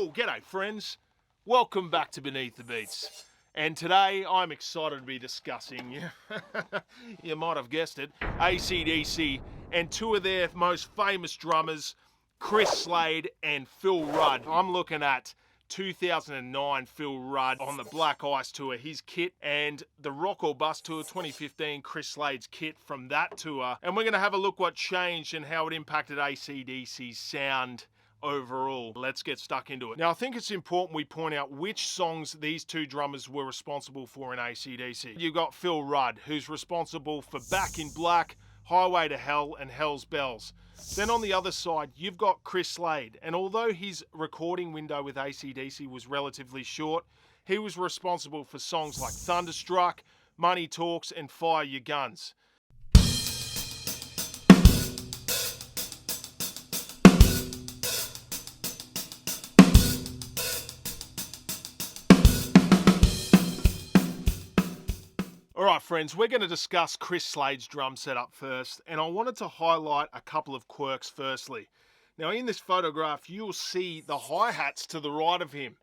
Well, g'day friends. Welcome back to Beneath the Beats. And today I'm excited to be discussing, you might have guessed it, acdc and two of their most famous drummers, Chris Slade and Phil Rudd. I'm looking at 2009 Phil Rudd on the Black Ice Tour, his kit, and the Rock or Bust Tour 2015, Chris Slade's kit from that tour. And we're going to have a look what changed and how it impacted acdc's sound overall. Let's get stuck into it. Now, I think it's important we point out which songs these two drummers were responsible for in acdc. You've got Phil Rudd, who's responsible for Back in Black, Highway to Hell, and Hell's Bells. Then on the other side, you've got Chris Slade, and although his recording window with acdc was relatively short, he was responsible for songs like Thunderstruck, Money Talks, and Fire Your Guns. Alright friends, we're going to discuss Chris Slade's drum setup first, and I wanted to highlight a couple of quirks firstly. Now in this photograph you'll see the hi-hats to the right of him.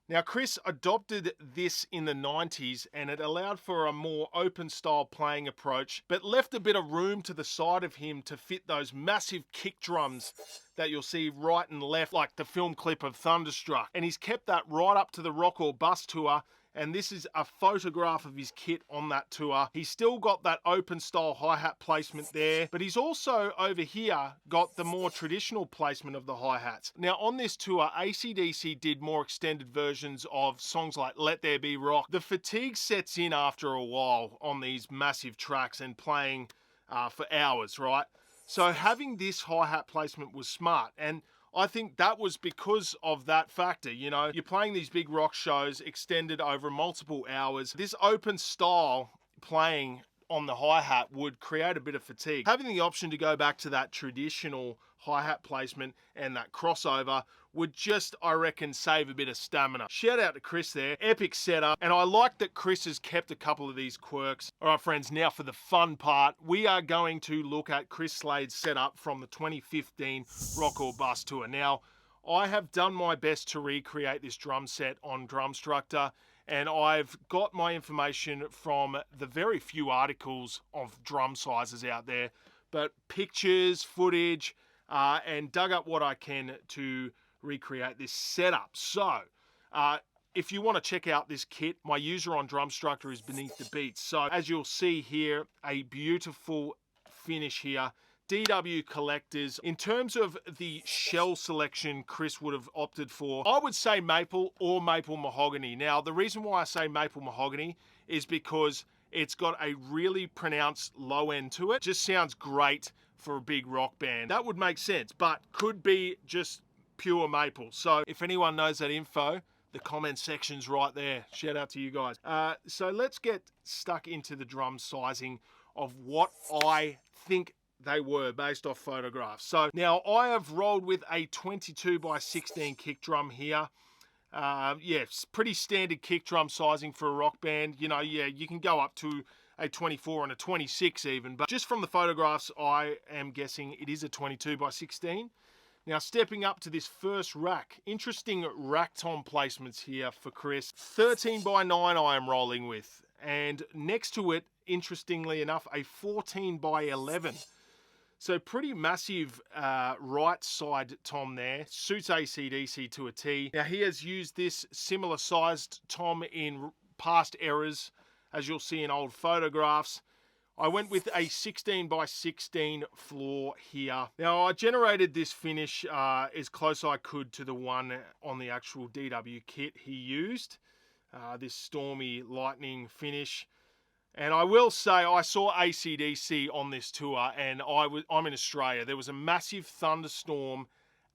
Now Chris adopted this in the 90s and it allowed for a more open style playing approach, but left a bit of room to the side of him to fit those massive kick drums that you'll see right and left, like the film clip of Thunderstruck. And he's kept that right up to the Rock or Bust Tour, and this is a photograph of his kit on that tour. He's still got that open style hi-hat placement there, but he's also over here got the more traditional placement of the hi-hats. Now on this tour, acdc did more extended versions of songs like Let There Be Rock. The fatigue sets in after a while on these massive tracks and playing for hours, right? So having this hi-hat placement was smart, and I think that was because of that factor. You know, you're playing these big rock shows extended over multiple hours. This open style playing on the hi-hat would create a bit of fatigue. Having the option to go back to that traditional hi-hat placement and that crossover would just, I reckon, save a bit of stamina. Shout out to Chris there. Epic setup. And I like that Chris has kept a couple of these quirks. All right, friends, now for the fun part. We are going to look at Chris Slade's setup from the 2015 Rock or Bust Tour. Now, I have done my best to recreate this drum set on Drumstructor, and I've got my information from the very few articles of drum sizes out there, but pictures, footage, and dug up what I can to recreate this setup. So, if you want to check out this kit, my user on Drumstructor is Beneath the Beats. So, as you'll see here, a beautiful finish here. DW collectors. In terms of the shell selection Chris would have opted for, I would say maple or maple mahogany. Now, the reason why I say maple mahogany is because it's got a really pronounced low end to it. Just sounds great for a big rock band. That would make sense, but could be just pure maple. So if anyone knows that info, the comment section's right there. Shout out to you guys. So let's get stuck into the drum sizing of what I think they were based off photographs. So now I have rolled with a 22x16 kick drum here. It's pretty standard kick drum sizing for a rock band. You know, yeah, you can go up to a 24 and a 26 even, but just from the photographs, I am guessing it is a 22x16. Now stepping up to this first rack, interesting rack tom placements here for Chris. 13x9 I am rolling with, and next to it, interestingly enough, a 14x11. So pretty massive right side tom there. Suits acdc to a T. Now he has used this similar sized tom in past eras, as you'll see in old photographs. I went with a 16x16 floor here. Now I generated this finish as close as I could to the one on the actual DW kit he used. This stormy lightning finish. And I will say, I saw acdc on this tour, and I'm in Australia. There was a massive thunderstorm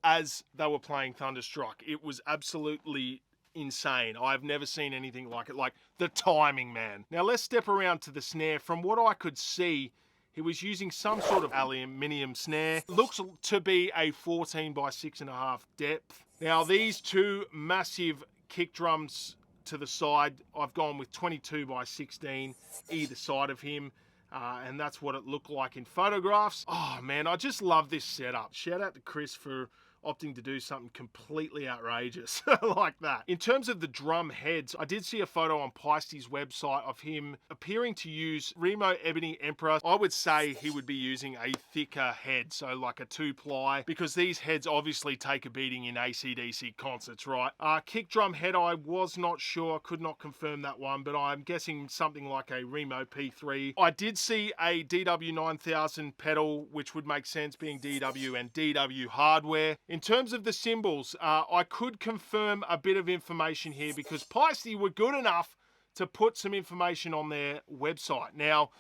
as they were playing Thunderstruck. It was absolutely insane. I've never seen anything like it. Like, the timing, man. Now, let's step around to the snare. From what I could see, he was using some sort of aluminium snare. Looks to be a 14x6.5 depth. Now, these two massive kick drums to the side, I've gone with 22x16 either side of him, and that's what it looked like in photographs. Oh man, I just love this setup. Shout out to Chris for opting to do something completely outrageous like that. In terms of the drum heads, I did see a photo on Piesty's website of him appearing to use Remo Ebony Emperor. I would say he would be using a thicker head, so like a 2-ply, because these heads obviously take a beating in acdc concerts, right? Kick drum head, I was not sure, could not confirm that one, but I'm guessing something like a Remo P3. I did see a DW9000 pedal, which would make sense being DW and DW hardware. In terms of the cymbals, I could confirm a bit of information here because Piesty were good enough to put some information on their website. Now,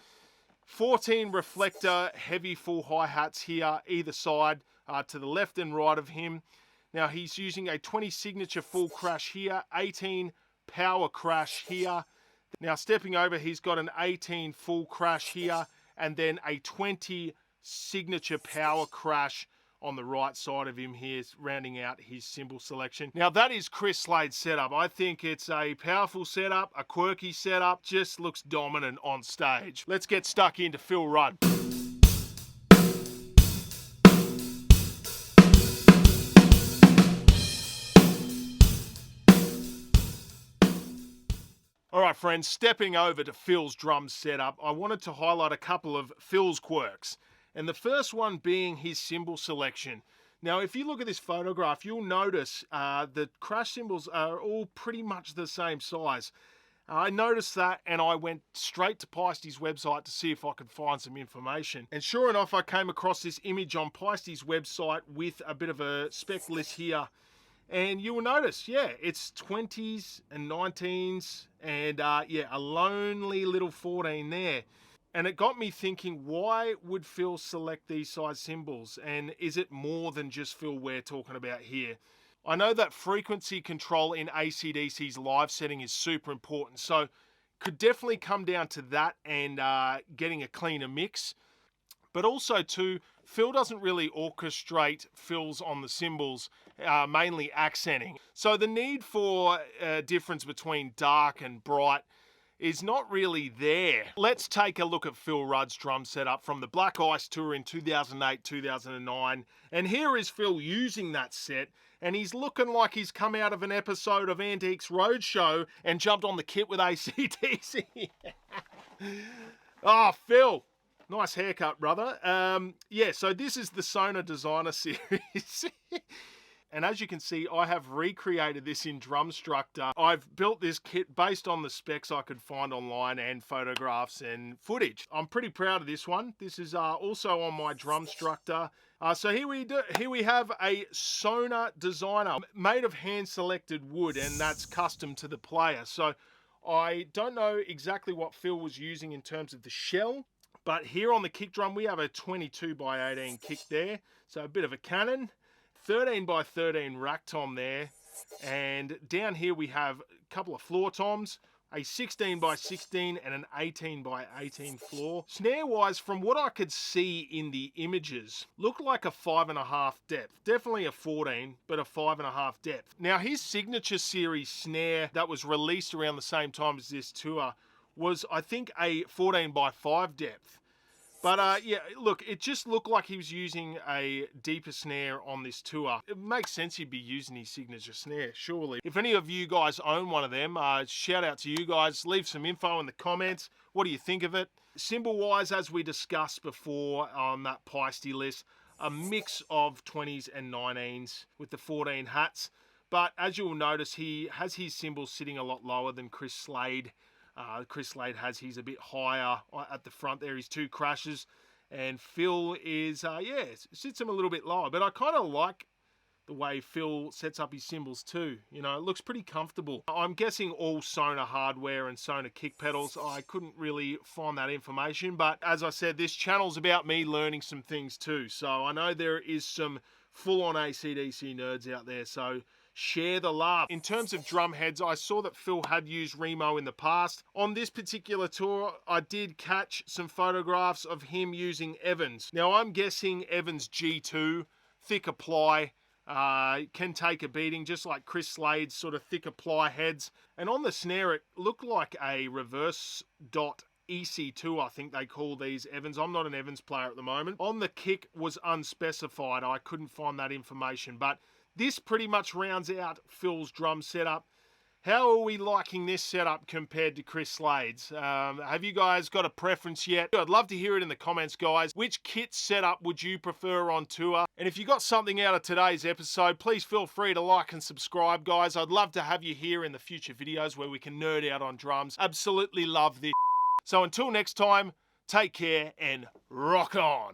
14 reflector heavy full hi-hats here either side, to the left and right of him. Now he's using a 20 signature full crash here, 18 power crash here. Now stepping over, he's got an 18 full crash here and then a 20 signature power crash on the right side of him here, rounding out his cymbal selection. Now that is Chris Slade's setup. I think it's a powerful setup, a quirky setup, just looks dominant on stage. Let's get stuck into Phil Rudd. All right, friends, stepping over to Phil's drum setup, I wanted to highlight a couple of Phil's quirks. And the first one being his cymbal selection. Now, if you look at this photograph, you'll notice the crash cymbals are all pretty much the same size. I noticed that and I went straight to Piesty's website to see if I could find some information. And sure enough, I came across this image on Piesty's website with a bit of a spec list here. And you will notice, yeah, it's 20s and 19s and yeah, a lonely little 14 there. And it got me thinking, why would Phil select these size cymbals? And is it more than just Phil we're talking about here? I know that frequency control in acdc's live setting is super important, so could definitely come down to that and getting a cleaner mix. But also too, Phil doesn't really orchestrate fills on the cymbals, mainly accenting. So the need for a difference between dark and bright is not really there. Let's take a look at Phil Rudd's drum setup from the Black Ice Tour in 2008-2009. And here is Phil using that set, and he's looking like he's come out of an episode of Antiques Roadshow and jumped on the kit with acdc. Oh, Phil. Nice haircut, brother. Yeah, so this is the Sona Designer Series. And as you can see, I have recreated this in Drumstructor. I've built this kit based on the specs I could find online and photographs and footage. I'm pretty proud of this one. This is also on my Drumstructor. So here we have a Sona Designer made of hand-selected wood, and that's custom to the player. So I don't know exactly what Phil was using in terms of the shell, but here on the kick drum, we have a 22x18 kick there. So a bit of a cannon. 13x13 rack tom there, and down here we have a couple of floor toms, a 16x16 and an 18x18 floor. Snare wise, from what I could see in the images, looked like a 5.5 depth. Definitely a 14, but a 5.5 depth. Now his signature series snare that was released around the same time as this tour was, I think, a 14x5 depth. But yeah, look, it just looked like he was using a deeper snare on this tour. It makes sense he'd be using his signature snare, surely. If any of you guys own one of them, shout out to you guys. Leave some info in the comments. What do you think of it? Cymbal-wise, as we discussed before on that Piesty list, a mix of 20s and 19s with the 14 hats. But as you'll notice, he has his cymbals sitting a lot lower than Chris Slade. Chris Slade has his a bit higher at the front there, his 2 crashes, and Phil is, yeah, sits him a little bit lower, but I kind of like the way Phil sets up his cymbals too. You know, it looks pretty comfortable. I'm guessing all Sona hardware and Sona kick pedals. I couldn't really find that information, but as I said, this channel's about me learning some things too, so I know there is some full-on acdc nerds out there, so share the love. In terms of drum heads, I saw that Phil had used Remo in the past. On this particular tour, I did catch some photographs of him using Evans. Now, I'm guessing Evans G2, thicker ply, can take a beating, just like Chris Slade's sort of thicker ply heads. And on the snare, it looked like a reverse dot EC2, I think they call these Evans. I'm not an Evans player at the moment. On the kick was unspecified. I couldn't find that information. But this pretty much rounds out Phil's drum setup. How are we liking this setup compared to Chris Slade's? Have you guys got a preference yet? I'd love to hear it in the comments, guys. Which kit setup would you prefer on tour? And if you got something out of today's episode, please feel free to like and subscribe, guys. I'd love to have you here in the future videos where we can nerd out on drums. Absolutely love this. So until next time, take care and rock on.